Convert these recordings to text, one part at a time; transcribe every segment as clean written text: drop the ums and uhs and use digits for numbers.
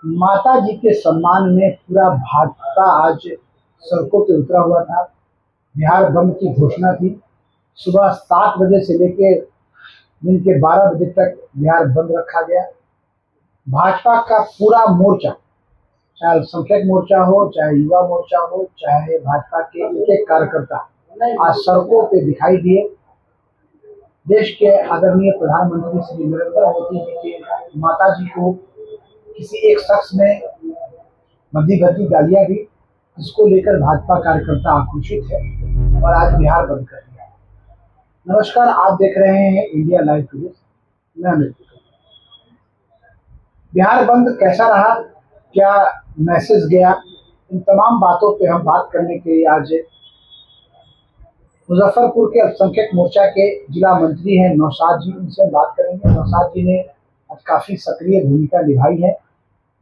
माता जी के सम्मान में पूरा भाजपा आज सड़कों पे उतरा हुआ था। बिहार बंद की घोषणा थी। सुबह 7 बजे से लेकर दिन के 12 बजे तक बिहार बंद रखा गया। भाजपा का पूरा मोर्चा, चाहे अल्पसंख्यक मोर्चा हो, चाहे युवा मोर्चा हो, चाहे भाजपा के एक एक कार्यकर्ता आज सड़कों पे दिखाई दिए। देश के आदरणीय प्रधानमंत्री श्री नरेंद्र मोदी जी के माता जी को किसी एक शख्स ने मध्य गति गालियां दी, जिसको लेकर भाजपा कार्यकर्ता आक्रोशित है और आज बिहार बंद कर दिया। नमस्कार, आप देख रहे हैं इंडिया लाइव न्यूज। मैं अमित। बिहार बंद कैसा रहा, क्या मैसेज गया, इन तमाम बातों पे हम बात करने के लिए आज मुजफ्फरपुर के अल्पसंख्यक मोर्चा के जिला मंत्री हैं नौशाद जी, उनसे बात करेंगे। नौशाद जी ने आज काफी सक्रिय भूमिका निभाई है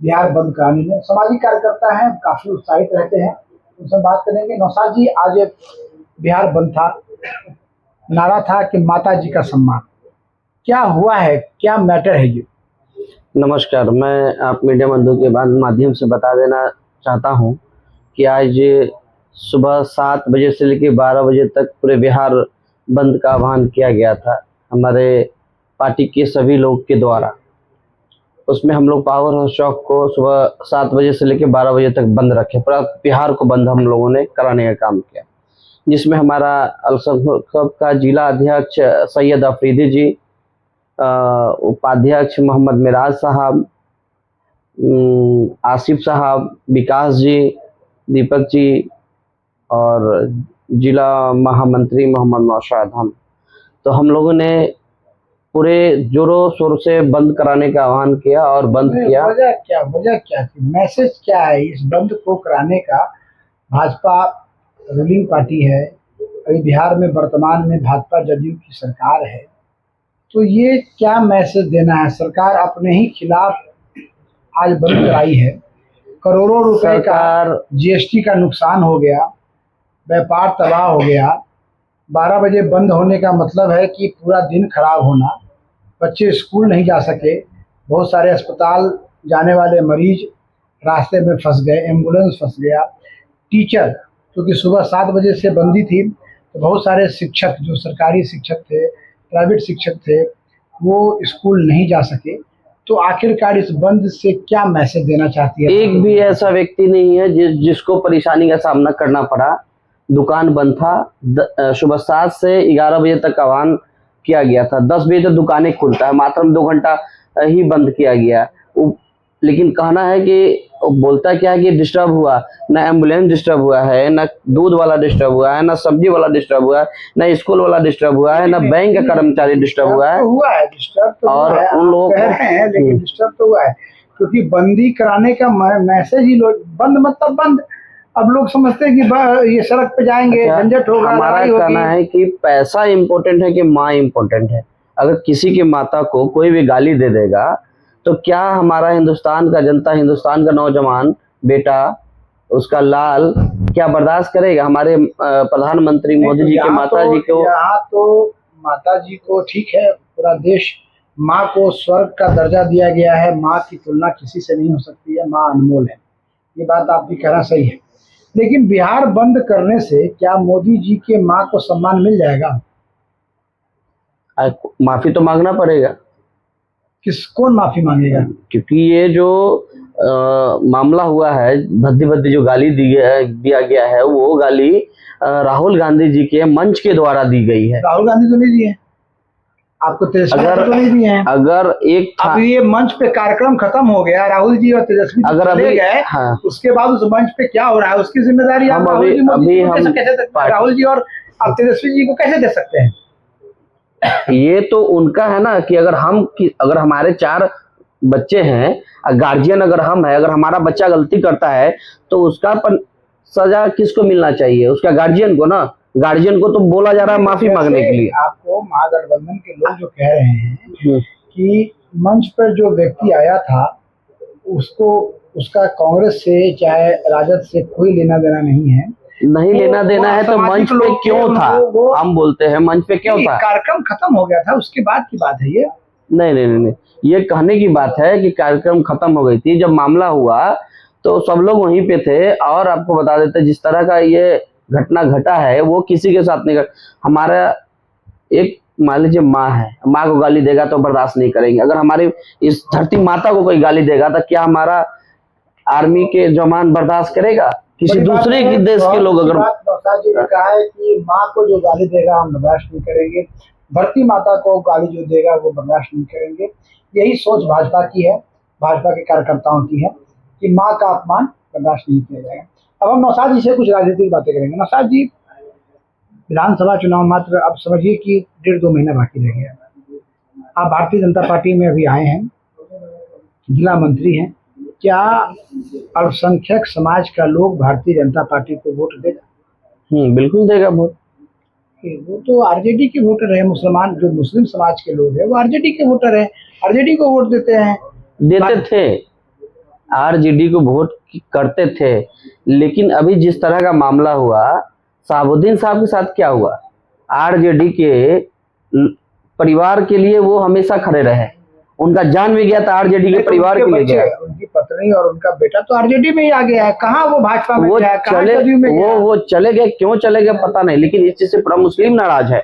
बिहार बंद कराने में। सामाजिक कार्यकर्ता हैं, काफी उत्साहित रहते हैं, उनसे बात करेंगे। नौशाद जी, आज बिहार बंद था, नारा था कि माता जी का सम्मान, क्या हुआ है, क्या मैटर है ये? नमस्कार, मैं आप मीडिया बंधु के माध्यम से बता देना चाहता हूं कि आज सुबह 7 बजे से लेकर 12 बजे तक पूरे बिहार बंद का आह्वान किया गया था हमारे पार्टी के सभी लोग के द्वारा। उसमें हम लोग पावर हाउस चौक को सुबह 7 बजे से लेकर 12 बजे तक बंद रखे। पूरा बिहार को बंद हम लोगों ने कराने का काम किया, जिसमें हमारा अल्पसंख्यक का जिला अध्यक्ष सैयद अफरीदी जी, उपाध्यक्ष मोहम्मद मिराज साहब, आसिफ साहब, विकास जी, दीपक जी और जिला महामंत्री मोहम्मद नौशाद, हम लोगों ने पूरे जोरों शोर से बंद कराने का आह्वान किया और बंद किया। वजह क्या थी, मैसेज क्या है इस बंद को कराने का? भाजपा रूलिंग पार्टी है, अभी बिहार में वर्तमान में भाजपा जदयू की सरकार है, तो ये क्या मैसेज देना है? सरकार अपने ही खिलाफ आज बंद कराई है। करोड़ों रुपए का जीएसटी का नुकसान हो गया, व्यापार तबाह हो गया। 12 बजे बंद होने का मतलब है कि पूरा दिन खराब होना, बच्चे स्कूल नहीं जा सके, बहुत सारे अस्पताल जाने वाले मरीज रास्ते में फंस गए, एम्बुलेंस फंस गया, टीचर, क्योंकि सुबह 7 बजे से बंदी थी तो बहुत सारे शिक्षक, जो सरकारी शिक्षक थे, प्राइवेट शिक्षक थे, वो स्कूल नहीं जा सके। तो आखिरकार इस बंद से क्या मैसेज देना चाहती है? एक भी ऐसा व्यक्ति नहीं है जिसको परेशानी का सामना करना पड़ा। दुकान बंद था, सुबह 7 से 11 बजे तक आह्वान किया गया था। 10 बजे तक दुकानें खुलता है, मात्र 2 घंटा ही बंद किया गया। लेकिन कहना है कि बोलता क्या है कि डिस्टर्ब हुआ, ना एम्बुलेंस डिस्टर्ब हुआ है, ना दूध वाला डिस्टर्ब हुआ है, ना सब्जी वाला डिस्टर्ब हुआ है, ना स्कूल वाला डिस्टर्ब हुआ है, ना बैंक का कर्मचारी डिस्टर्ब हुआ है। डिस्टर्ब तो और उन लोग कह रहे हैं, लेकिन डिस्टर्ब तो हुआ है, क्योंकि बंदी कराने का मैसेज ही लोग, बंद मतलब बंद। अब लोग समझते हैं कि ये सड़क पे जाएंगे, झंझट होगा। हमारा कहना है कि पैसा इम्पोर्टेंट है कि माँ इम्पोर्टेंट है। अगर किसी की माता को कोई भी गाली दे देगा तो क्या हमारा हिंदुस्तान का जनता, हिंदुस्तान का नौजवान बेटा, उसका लाल क्या बर्दाश्त करेगा? हमारे प्रधानमंत्री मोदी जी के माता जी को, यहाँ तो माता जी को ठीक है, पूरा देश माँ को स्वर्ग का दर्जा दिया गया है। माँ की तुलना किसी से नहीं हो सकती है, माँ अनमोल है, ये बात आपकी कहना सही है। लेकिन बिहार बंद करने से क्या मोदी जी के माँ को सम्मान मिल जाएगा? माफी तो मांगना पड़ेगा। कौन माफी मांगेगा? क्योंकि ये जो मामला हुआ है, भद्दी भद्दी जो गाली दिया गया है, वो गाली राहुल गांधी जी के मंच के द्वारा दी गई है। राहुल गांधी तो नहीं दिए आपको, तेजस्वी तो नहीं दिए हैं। अगर एक अब ये मंच पे कार्यक्रम खत्म हो गया, राहुल जी और तेजस्वी अगर अभी गए, हाँ, उसके बाद उस मंच पे क्या हो रहा है उसकी जिम्मेदारी हम राहुल जी और आप तेजस्वी जी को कैसे दे सकते हैं? ये तो उनका है ना कि अगर हमारे 4 बच्चे हैं, गार्जियन अगर हम है, अगर हमारा बच्चा गलती करता है तो उसका सजा किसको मिलना चाहिए? उसका गार्जियन को ना। गार्जियन को तो बोला जा रहा है माफी मांगने के लिए। आपको महागठबंधन के लोग जो कह रहे हैं कि मंच पर जो व्यक्ति आया था उसको, उसका कांग्रेस से चाहे राजद से कोई लेना देना नहीं लेना देना है तो मंच पे क्यों था? हम बोलते हैं मंच पे क्यों था? कार्यक्रम खत्म हो गया था, उसके बाद की बात है ये। नहीं नहीं नहीं नहीं, ये कहने की बात है कि कार्यक्रम खत्म हो गई थी, जब मामला हुआ तो सब लोग वहीं पे थे। और आपको बता देते, जिस तरह का ये घटना घटा है वो किसी के साथ नहीं घटा। हमारा एक, मान लीजिए माँ है, माँ को गाली देगा तो बर्दाश्त नहीं करेंगे। अगर हमारी इस धरती माता को कोई गाली देगा तो क्या हमारा आर्मी के जवान बर्दाश्त करेगा? किसी दूसरे के देश के लोग अगर नौशाद जी ने कहा है कि माँ को जो गाली देगा हम बर्दाश्त नहीं करेंगे, धरती माता को गाली जो देगा वो बर्दाश्त नहीं करेंगे। यही सोच भाजपा की है, भाजपा के कार्यकर्ताओं की है कि माँ का अपमान बर्दाश्त नहीं किया जाएगा। अब हम नौशाद जी से कुछ राजनीतिक बातें करेंगे। नौशाद जी, विधानसभा चुनाव मात्र अब समझिए कि 1.5-2 महीना बाकी रह गया। आप भारतीय जनता पार्टी में अभी आए हैं, जिला मंत्री हैं, क्या अल्पसंख्यक समाज का लोग भारतीय जनता पार्टी को वोट देगा? बिल्कुल देगा वोट। वो तो आरजेडी के वोटर है, मुसलमान जो मुस्लिम समाज के लोग हैं वो आरजेडी के वोटर हैं, आरजेडी को वोट देते हैं, देते थे, आरजेडी को वोट करते थे। लेकिन अभी जिस तरह का मामला हुआ, शहाबुद्दीन साहब के साथ क्या हुआ, आरजेडी के परिवार के लिए वो हमेशा खड़े रहे, उनका जान भी गया था आरजेडी के परिवार के लिए गया। उनकी पत्नी और उनका बेटा तो आरजेडी में ही आ गया है, कहाँ वो भाजपा में गया, कहाँ जदयू में गया? वो चले गए, क्यों चले गए पता नहीं, लेकिन इस चीज से पूरा मुस्लिम नाराज है,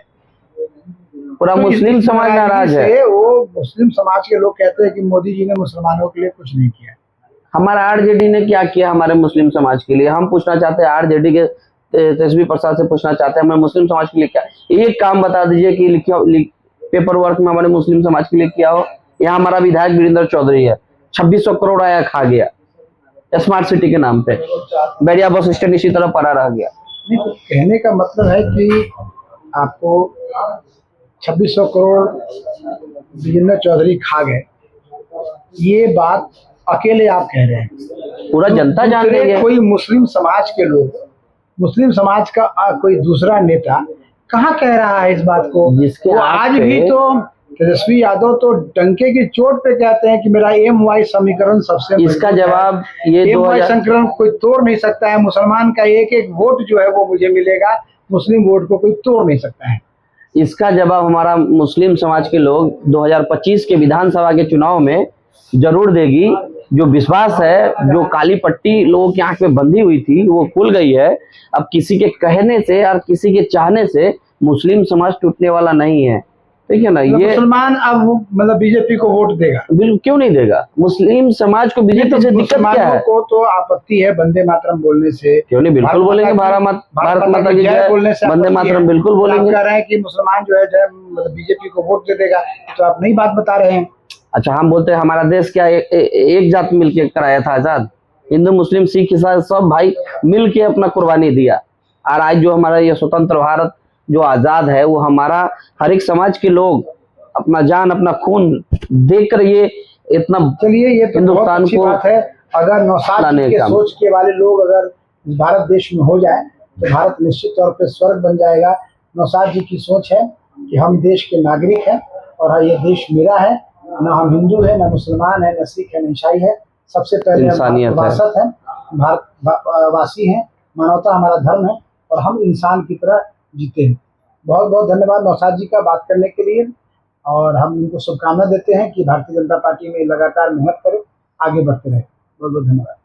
पूरा तो मुस्लिम समाज नाराज है। वो मुस्लिम समाज के लोग कहते हैं कि मोदी जी ने मुसलमानों के लिए कुछ नहीं किया। हमारा आरजेडी ने क्या किया हमारे मुस्लिम समाज के लिए? हम पूछना चाहते हैं आरजेडी के तेजस्वी प्रसाद से पूछना चाहते हैं, हमारे मुस्लिम समाज के लिए क्या एक काम बता दीजिए कि पेपर वर्क में हमारे मुस्लिम समाज के लिए क्या हो। यहाँ हमारा विधायक वीरेंद्र चौधरी है, 2600 करोड़ आया खा गया स्मार्ट सिटी के नाम पे, बैरिया बस स्टैंड इसी तरह पड़ा रह गया। नहीं, तो कहने का मतलब है कि आपको 2600 करोड़ वीरेंद्र चौधरी खा गए, ये बात अकेले आप कह रहे हैं? पूरा जनता जान रही है। कोई मुस्लिम समाज के लोग, मुस्लिम समाज का कोई दूसरा नेता कहाँ कह रहा है इस बात को? जिसके आज भी तो तेजस्वी यादव तो डंके की चोट पे कहते हैं कि मेरा MY समीकरण सबसे, इसका जवाब ये MY समीकरण कोई तोड़ नहीं सकता है, मुसलमान का एक एक वोट जो है वो मुझे मिलेगा, मुस्लिम वोट को कोई तोड़ नहीं सकता है। इसका जवाब हमारा मुस्लिम समाज के लोग 2025 के विधानसभा के चुनाव में जरूर देगी। जो विश्वास है, जो काली पट्टी लोगों की आंख में बंधी हुई थी वो खुल गई है। अब किसी के कहने से और किसी के चाहने से मुस्लिम समाज टूटने वाला नहीं है, ठीक है ना? ये मुसलमान अब मतलब बीजेपी को वोट देगा? बिल्कुल, क्यों नहीं देगा? मुस्लिम समाज को बीजेपी से दिक्कत क्या है? को तो आपत्ति है वंदे मातरम बोलने से, क्यों नहीं, बिल्कुल बोलेंगे, भारत माता की जय बोलने से, वंदे मातरम बिल्कुल बोलेंगे। कह रहे हैं कि मुसलमान जो है मतलब बीजेपी को वोट दे देगा, तो आप नई बात बता रहे हैं। अच्छा, हम बोलते हैं हमारा देश क्या एक जात मिलके कराया था आजाद? हिंदू मुस्लिम सिख ईसाई सब भाई मिलके अपना कुर्बानी दिया, और आज जो हमारा ये स्वतंत्र भारत जो आजाद है वो हमारा हर एक समाज के लोग अपना जान अपना खून देकर ये इतना, चलिए ये तो हिंदुस्तान को बात है। अगर नौशाद जी के सोच के वाले लोग अगर भारत देश में हो जाए तो भारत निश्चित तौर पे स्वर्ग बन जाएगा। नौशाद जी की सोच है कि हम देश के नागरिक हैं और ये देश मेरा है, न हम हिंदू है, न मुसलमान है, न सिख है, न ईसाई है, सबसे पहले भारतवासी है, भारतवासी है, मानवता हमारा धर्म है और हम इंसान की तरह जीते हैं। बहुत बहुत धन्यवाद नौशाद जी का बात करने के लिए, और हम इनको शुभकामना देते हैं कि भारतीय जनता पार्टी में लगातार मेहनत करें, आगे बढ़ते रहे। बहुत बहुत धन्यवाद।